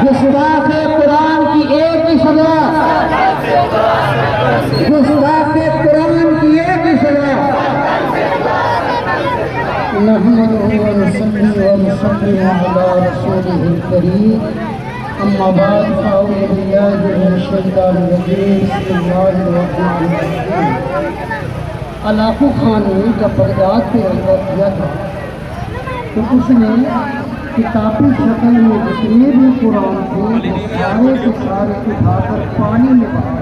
गुस्ताख कुरान की एक ही सजा, गुस्ताख कुरान की एक ही सजा। नहमदुहु व नसल्ली व नसल्लिमु अला रसूलिहिल करीम। अम्मा बाद फ़अऊज़ु बिल्लाहि मिनश शैतानिर रजीम। बिस्मिल्लाहिर रहमानिर रहीम। अलाकू खान ने जब बगदाद पे हमला किया था तो उसने किताबी शक्ल में जितने भी कुरान थे सारे के सारे उठाकर पानी में बहा